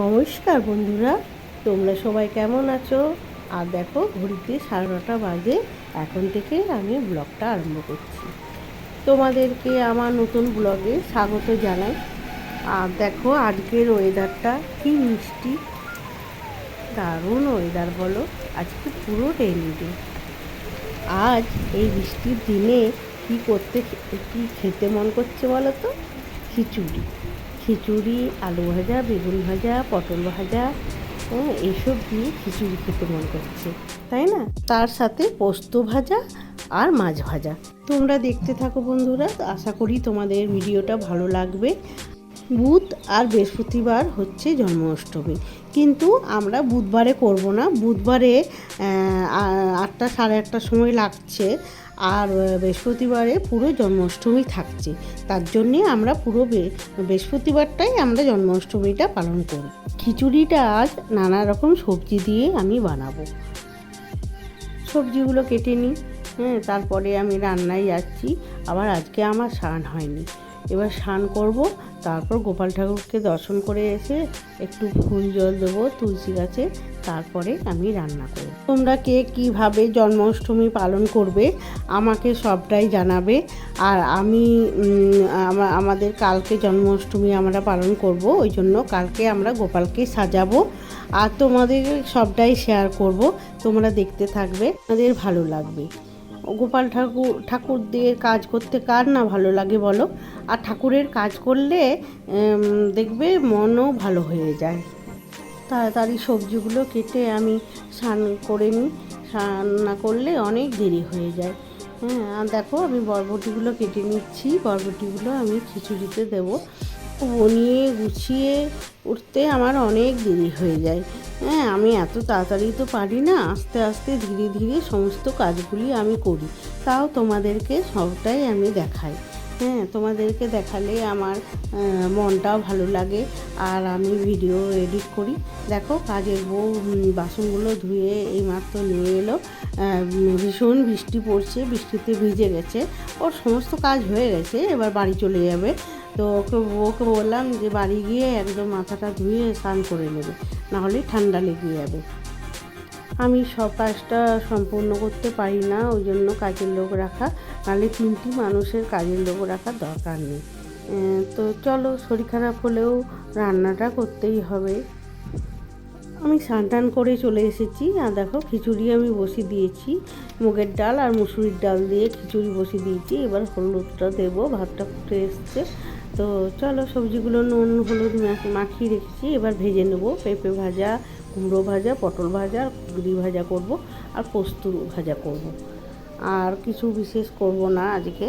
নমস্কার বন্ধুরা, তোমরা সবাই কেমন আছো? আর দেখো, ঘড়িতে 9:30 বাজে। এখন থেকে আমি ব্লগটা আরম্ভ করছি। তোমাদেরকে আমার নতুন ব্লগে স্বাগত জানাই। আর দেখো, আজকের ওয়েদারটা কি মিষ্টি, দারুণ ওয়েদার বলো। আজকে পুরো রেইনি ডে। আজ এই বৃষ্টির দিনে কি খেতে মন করছে বলো তো? খিচুড়ি। খিচুড়ি, আলু ভাজা, বেগুন ভাজা, পটল ভাজা, এইসব দিয়ে খিচুড়ি খেতে মন করছে, তাই না? তার সাথে পোস্ত ভাজা আর মাছ ভাজা। তোমরা দেখতে থাকো বন্ধুরা, আশা করি তোমাদের ভিডিওটা ভালো লাগবে। বুধ আর বৃহস্পতিবার হচ্ছে জন্মাষ্টমী, কিন্তু আমরা বুধবারে করব না। বুধবারে 8টা 8:30 সময় লাগছে, আর বৃহস্পতিবারে পুরো জন্মাষ্টমী থাকছে। তার জন্যে আমরা পুরো বৃহস্পতিবারটাই আমরা জন্মাষ্টমীটা পালন করব। খিচুড়িটা আজ নানা রকম সবজি দিয়ে আমি বানাবো। সবজিগুলো কেটে নিই, তারপরে আমি রান্নায় যাচ্ছি। আবার আজকে আমার স্নান হয়নি, এবার স্নান করব। তারপর গোপাল ঠাকুরকে দর্শন করে এসে একটু ফুল জল দেবো তুলসী গাছে, তারপরে আমি রান্না করব। তোমরা কে কীভাবে জন্মাষ্টমী পালন করবে আমাকে সবটাই জানাবে। আর আমি আমাদের কালকে জন্মাষ্টমী আমরা পালন করব, ওই জন্য কালকে আমরা গোপালকে সাজাবো। আর তোমাদের সবটাই শেয়ার করব, তোমরা দেখতে থাকবে, তোমাদের ভালো লাগবে। গোপাল ঠাকুরদের কাজ করতে কার না ভালো লাগে বলো? আর ঠাকুরের কাজ করলে দেখবে মনও ভালো হয়ে যায়। তাড়াতাড়ি সবজিগুলো কেটে আমি স্নান করে নিই, স্নান না করলে অনেক দেরি হয়ে যায়। আর দেখো, আমি বরবটিগুলো কেটে নিচ্ছি। বরবটিগুলো আমি খিচুড়িতে দেবো। বনিয়ে গুছিয়ে উঠতে আমার অনেক দেরি হয়ে যায়। আমি এত তাড়াতাড়ি তো পারি না, আস্তে আস্তে ধীরে ধীরে সমস্ত কাজগুলি আমি করি। তাও তোমাদেরকে সবটাই আমি দেখাই। তোমাদেরকে দেখালে আমার মনটাও ভালো লাগে, আর আমি ভিডিও এডিট করি। দেখো, কাজের বউ বাসনগুলো ধুয়ে এইমাত্র নিয়ে এলো। ভীষণ বৃষ্টি পড়ছে, বৃষ্টিতে ভিজে গেছে। ওর সমস্ত কাজ হয়ে গেছে, এবার বাড়ি চলে যাবে। তো ওকে বললাম যে বাড়ি গিয়ে একদম মাথাটা ধুয়ে স্নান করে নেবে, নাহলে ঠান্ডা লেগে যাবে। আমি সব কাজটা সম্পূর্ণ করতে পারি না, ওই জন্য কাজের লোক রাখা, নাহলে 3টি মানুষের কাজের লোক রাখার দরকার নেই। তো চলো, শরীর খারাপ হলেও রান্নাটা করতেই হবে। আমি স্নান করে চলে এসেছি। আর দেখো, খিচুড়ি আমি বসিয়ে দিয়েছি। মুগের ডাল আর মুসুরির ডাল দিয়ে খিচুড়ি বসিয়ে দিয়েছি। এবার হলুদটা দেবো, ভাতটা ফুটে এসছে। তো চলো, সবজিগুলো নুন হলুদ মাখিয়ে রেখেছি, এবার ভেজে নেবো। পেঁপে ভাজা, কুমড়ো ভাজা, পটল ভাজা, কুঁদরি ভাজা করব, আর পোস্ত ভাজা করব। আর কিছু বিশেষ করব না আজকে।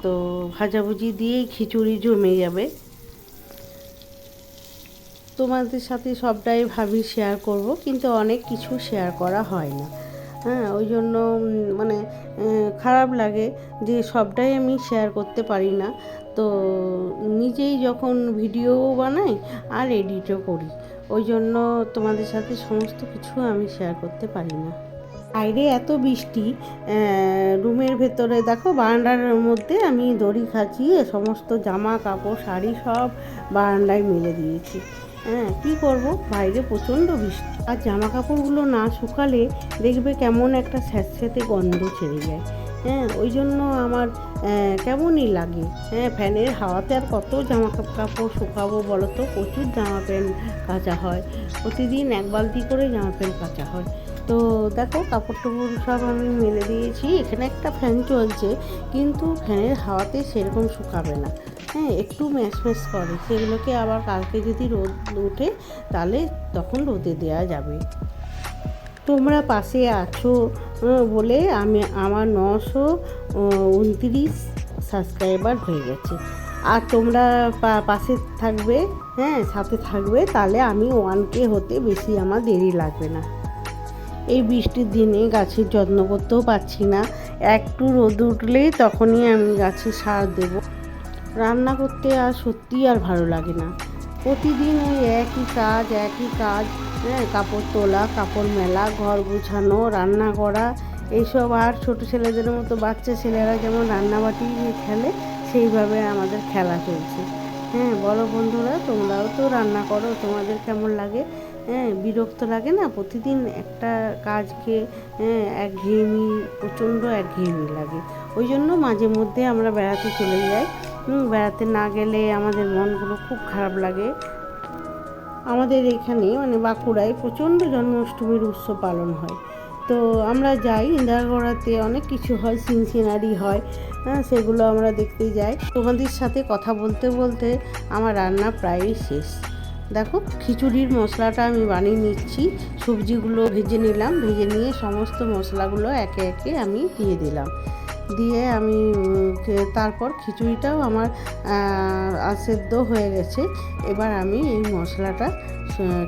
তো ভাজাভুজি দিয়েই খিচুড়ি জমে যাবে। তোমাদের সাথে সবটাই ভাবি শেয়ার করব, কিন্তু অনেক কিছু শেয়ার করা হয় না। ওই জন্য মানে খারাপ লাগে যে সবটাই আমি শেয়ার করতে পারি না। তো নিজেই যখন ভিডিও বানাই আর এডিটও করি, ওই জন্য তোমাদের সাথে সমস্ত কিছু আমি শেয়ার করতে পারি না। বাইরে এত বৃষ্টি, রুমের ভেতরে দেখো, বারান্দার মধ্যে আমি দড়ি খাঁচিয়ে সমস্ত জামা কাপড় শাড়ি সব বারান্দায় মেলে দিয়েছি। কী করব, বাইরে প্রচণ্ড বৃষ্টি। আর জামা কাপড়গুলো না শুকালে দেখবে কেমন একটা স্যাঁতস্যাঁতে গন্ধ ছেড়ে যায়। ওই জন্য আমার কেমনই লাগে। ফ্যানের হাওয়াতে আর কত জামা কাপড় শুকাবো বলো তো? প্রচুর জামা প্যান্ট কাচা হয়, প্রতিদিন 1 বালতি করে জামা প্যান্ট কাচা হয়। তো দেখো, কাপড় টাপড় সব আমি মেলে দিয়েছি। এখানে একটা ফ্যান চলছে, কিন্তু ফ্যানের হাওয়াতে সেরকম শুকাবে না। একটু ম্যাশ করে, সেগুলোকে আবার কালকে যদি রোদ ওঠে তাহলে তখন রোদে দেওয়া যাবে। তোমরা পাশে আছো বলে আমার 929 সাবস্ক্রাইবার হয়ে গেছে। আর তোমরা পাশে থাকবে, সাথে থাকবে, তাহলে আমি 1K হতে বেশি আমার দেরি লাগবে না। এই বৃষ্টির দিনে গাছের যত্ন করতেও পারছি না। একটু রোদ উঠলেই তখনই আমি গাছে সার দেব। রান্না করতে আর সত্যিই আর ভালো লাগে না। প্রতিদিন ওই একই কাজ, কাপড় তোলা, কাপড় মেলা, ঘর গুছানো, রান্না করা, এইসব। আর ছোটো ছেলেদের মতো বাচ্চা ছেলেরা যেমন রান্নাবাটি খেলে, সেইভাবে আমাদের খেলা চলছে। হ্যাঁ বলো বন্ধুরা, তোমরাও তো রান্না করো, তোমাদের কেমন লাগে? হ্যাঁ, বিরক্ত লাগে না প্রতিদিন একটা কাজকে? হ্যাঁ, একঘেয়েমি, প্রচণ্ড একঘেয়েমি লাগে। ওই জন্য মাঝে মধ্যে আমরা বেড়াতে চলে যাই। বেড়াতে না গেলে আমাদের মনগুলো খুব খারাপ লাগে। আমাদের এখানে মানে বাঁকুড়ায় প্রচণ্ড জন্মাষ্টমীর উৎসব পালন হয়। তো আমরা যাই, ইন্দিরাগড়াতে অনেক কিছু হয়, সিনসিনারি হয়। হ্যাঁ, সেগুলো আমরা দেখতে যাই। তোমাদের সাথে কথা বলতে বলতে আমার রান্না প্রায়ই শেষ। দেখো, খিচুড়ির মশলাটা আমি বানিয়ে নিচ্ছি। সবজিগুলো ভেজে নিলাম, ভেজে নিয়ে সমস্ত মশলাগুলো একে একে আমি দিয়ে দিলাম। দিয়ে আমি তারপর খিচুড়িটাও আমার সেদ্ধ হয়ে গেছে। এবার আমি এই মশলাটা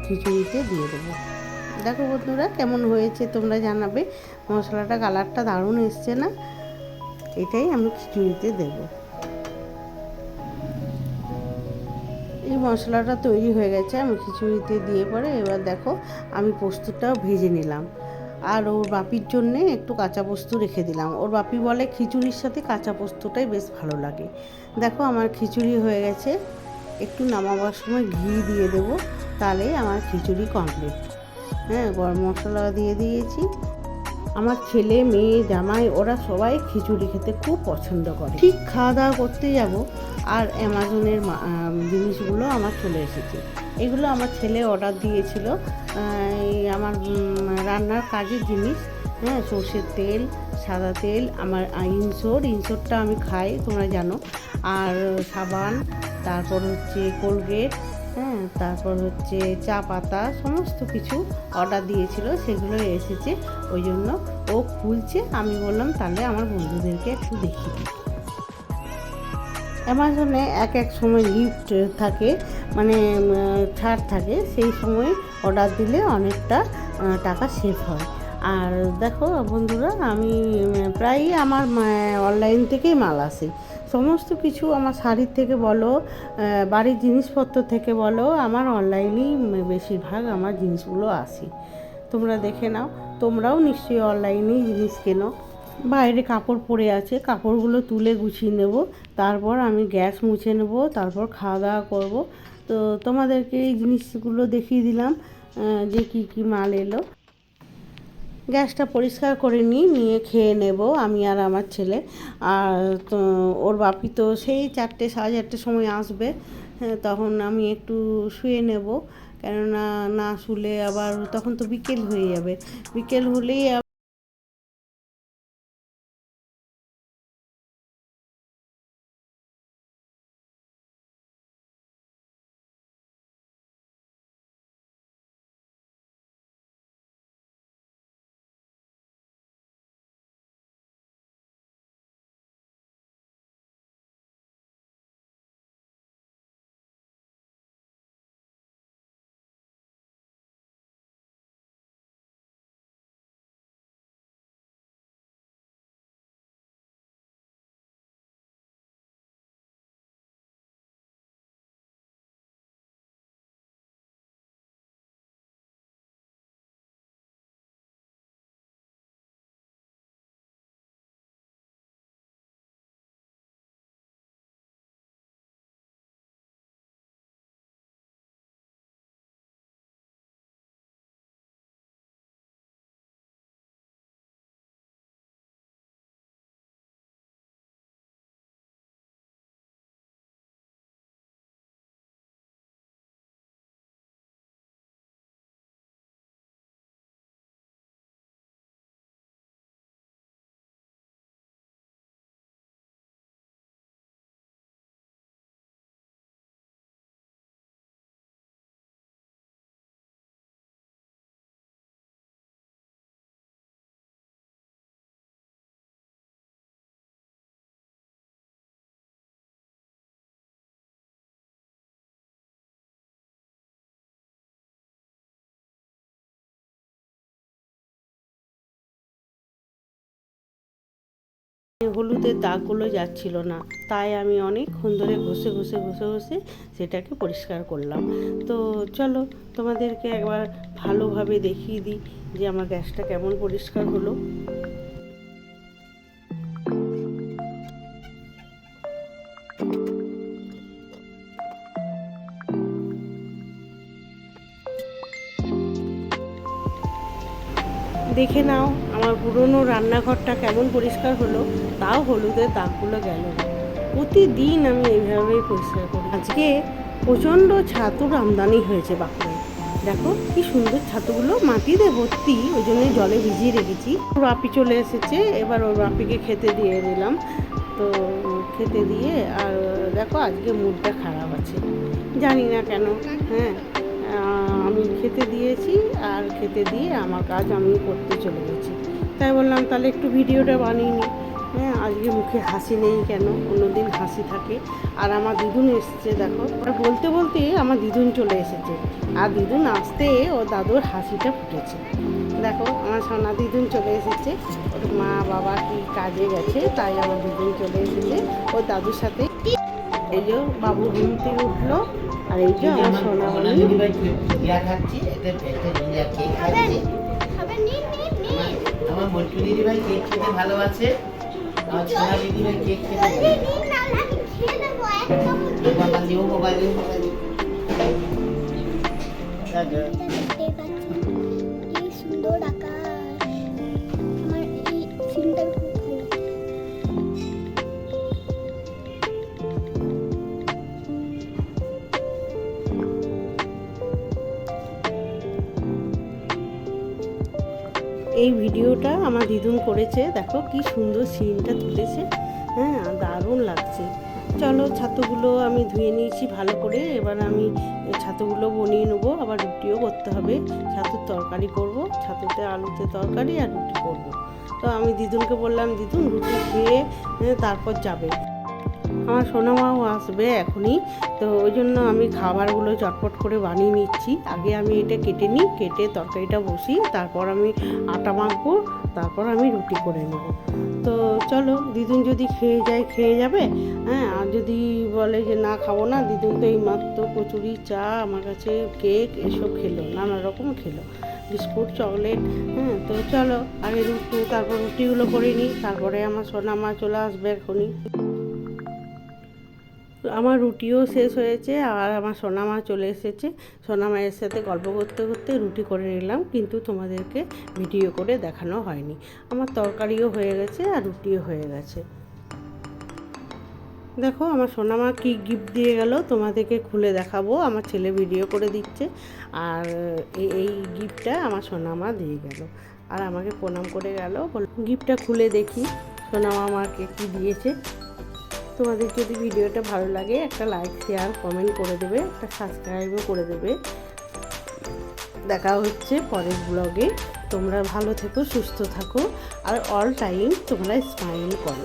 খিচুড়িতে দিয়ে দেবো। দেখো বন্ধুরা, কেমন হয়েছে তোমরা জানাবে। মশলাটা কালারটা দারুণ এসছে না? এটাই আমি খিচুড়িতে দেব। এই মশলাটা তৈরি হয়ে গেছে, আমি খিচুড়িতে দিয়ে পরে এবার দেখো আমি পোস্তটাও ভেজে নিলাম। আর ওর বাপির জন্যে একটু কাঁচা পোস্ত রেখে দিলাম। ওর বাপি বলে খিচুড়ির সাথে কাঁচা পোস্তটাই বেশ ভালো লাগে। দেখো আমার খিচুড়ি হয়ে গেছে। একটু নামাবার সময় ঘি দিয়ে দেবো, তাহলেই আমার খিচুড়ি কমপ্লিট। হ্যাঁ, গরম মশলা দিয়ে দিয়েছি। আমার ছেলে, মেয়ে, জামাই ওরা সবাই খিচুড়ি খেতে খুব পছন্দ করে। ঠিক খাওয়া দাওয়া করতে যাব, আর অ্যামাজনের জিনিসগুলো আমার চলে এসেছে। এগুলো আমার ছেলে অর্ডার দিয়েছিল, এই আমার রান্নার কাজের জিনিস। হ্যাঁ, সর্ষের তেল, সাদা তেল, আমার ইনসোরটা আমি খাই, তোমরা জানো। আর সাবান, তারপর হচ্ছে কোলগেট, হ্যাঁ, তারপর হচ্ছে চা পাতা, সমস্ত কিছু অর্ডার দিয়েছিল, সেগুলো এসেছে। ওই জন্য ও খুলছে, আমি বললাম তাহলে আমার বন্ধুদেরকে একটু দেখিয়ে দিই। অ্যামাজনে এক এক সময় গিফট থাকে, মানে ছাড় থাকে, সেই সময় অর্ডার দিলে অনেকটা টাকা সেভ হয়। আর দেখো বন্ধুরা, আমি প্রায়ই আমার অনলাইন থেকেই মাল আসে। সমস্ত কিছু আমার শাড়ির থেকে বলো, বাড়ির জিনিসপত্র থেকে বলো, আমার অনলাইনেই বেশিরভাগ আমার জিনিসগুলো আসে। তোমরা দেখে নাও, তোমরাও নিশ্চয়ই অনলাইনেই জিনিস কেনো। বাইরে কাপড় পরে আছে, কাপড়গুলো তুলে গুছিয়ে নেব, তারপর আমি গ্যাস মুছে নেব, তারপর খাওয়া দাওয়া করব। তো তোমাদেরকে এই জিনিসগুলো দেখিয়ে দিলাম যে কি কি মাল এলো। গ্যাসটা পরিষ্কার করে নিয়ে খেয়ে নেব আমি আর আমার ছেলে। আর তো ওর বাপি তো সেই 4টে, 4:30 সময় আসবে। হ্যাঁ, তখন আমি একটু শুয়ে নেব, কেননা না শুলে আবার তখন তো বিকেল হয়ে যাবে। বিকেল হলেই হলুদের দাগগুলো যাচ্ছিল না, তাই আমি অনেকক্ষণ ধরে ঘষে সেটাকে পরিষ্কার করলাম। তো চলো তোমাদেরকে একবার ভালোভাবে দেখিয়ে দিই যে আমার গ্যাসটা কেমন পরিষ্কার হলো। দেখে নাও আমার পুরনো রান্নাঘরটা কেমন পরিষ্কার হলো, তাও হলুদের দাগগুলো গেল না। প্রতিদিন আমি এইভাবেই পরিষ্কার করি। আজকে প্রচণ্ড ছাতুর আমদানি হয়েছে বাঁকুড়ায়। দেখো কি সুন্দর ছাতুগুলো, মাটিতে ভর্তি, ওই জন্য জলে ভিজিয়ে রেখেছি। বাপি চলে এসেছে, এবার ওর বাপিকে খেতে দিয়ে দিলাম। তো খেতে দিয়ে আর দেখো আজকে মুডটা খারাপ আছে, জানি না কেন। হ্যাঁ, আমি খেতে দিয়েছি আর খেতে দিয়ে আমার কাজ আমি করতে চলে গেছি। তাই বললাম তাহলে একটু ভিডিওটা বানিয়ে নিই। হ্যাঁ, আজকে মুখে হাসি নেই কেন, অন্যদিন হাসি থাকে। আর আমার দিদুন এসেছে, দেখো বলতে বলতে আমার দিদুন চলে এসেছে। আর দিদুন আসতে ও দাদুর হাসিটা ফুটেছে। দেখো আমার সোনা দিদুন চলে এসেছে, ওর মা বাবা কি কাজে গেছে, তাই আমার দিদুন চলে এসেছে ও দাদুর সাথে। এই যে বাবু ঘুম থেকে উঠলো, আর এই যে আমার সোনা আমার মন্টু দিদি ভাই কেক খেতে ভালোবাসে, আমার সোনা দিদি ভাই কেক খেতে মোবাইল দিও মোবাইল দিও মোবাইল দিও। কি সুন্দর আকাশ, আমার এই সিনটা খুব ভালো। এই ভিডিওটা আমার দিদুন করেছে, দেখো কি সুন্দর সিনটা তুলেছে। হ্যাঁ, দারুণ লাগছে। চলো ছাতুগুলো আমি ধুয়ে নিয়েছি ভালো করে, এবার আমি ছাতুগুলো বনিয়ে নেবো। আবার রুটিও করতে হবে, ছাতুর তরকারি করব, ছাতুতে আলুতে তরকারি আর রুটি করব। তো আমি দিদুনকে বললাম দিদুন রুটি খেয়ে তারপর যাবে। আমার সোনামাও আসবে এখনই, তো ওই জন্য আমি খাবারগুলো চটপট করে বানিয়ে নিচ্ছি। আগে আমি এটা কেটে নিই, কেটে তরকারিটা বসি, তারপর আমি আটা মাখবো, তারপর আমি রুটি করে নেব। তো চলো, দিদুন যদি খেয়ে যায় খেয়ে যাবে। হ্যাঁ, আর যদি বলে যে না খাবো না, দিদুন তো এইমাত্র কচুরি, চা, আমার কাছে কেক এসব খেলো, নানা রকম খেলো, বিস্কুট, চকলেট। হ্যাঁ, তো চলো আগে তারপর রুটিগুলো করে নিই, তারপরে আমার সোনামা চলে আসবে এখনই। আমার রুটিও শেষ হয়েছে আর আমার সোনামা চলে এসেছে। সোনামায়ের সাথে গল্প করতে করতে রুটি করে নিলাম, কিন্তু তোমাদেরকে ভিডিও করে দেখানো হয়নি। আমার তরকারিও হয়ে গেছে আর রুটিও হয়ে গেছে। দেখো আমার সোনামা কি গিফট দিয়ে গেল, তোমাদেরকে খুলে দেখাবো। আমার ছেলে ভিডিও করে দিচ্ছে, আর এই গিফটটা আমার সোনামা দিয়ে গেল আর আমাকে প্রণাম করে গেল। গিফটটা খুলে দেখি সোনামা আমাকে কি দিয়েছে। তোমাদের যদি ভিডিওটা ভালো লাগে একটা লাইক, শেয়ার, কমেন্ট করে দেবে, একটা সাবস্ক্রাইবও করে দেবে। দেখা হচ্ছে পরের ব্লগে। তোমরা ভালো থেকো, সুস্থ থাকো, আর অল টাইম তোমরা স্মাইল করো।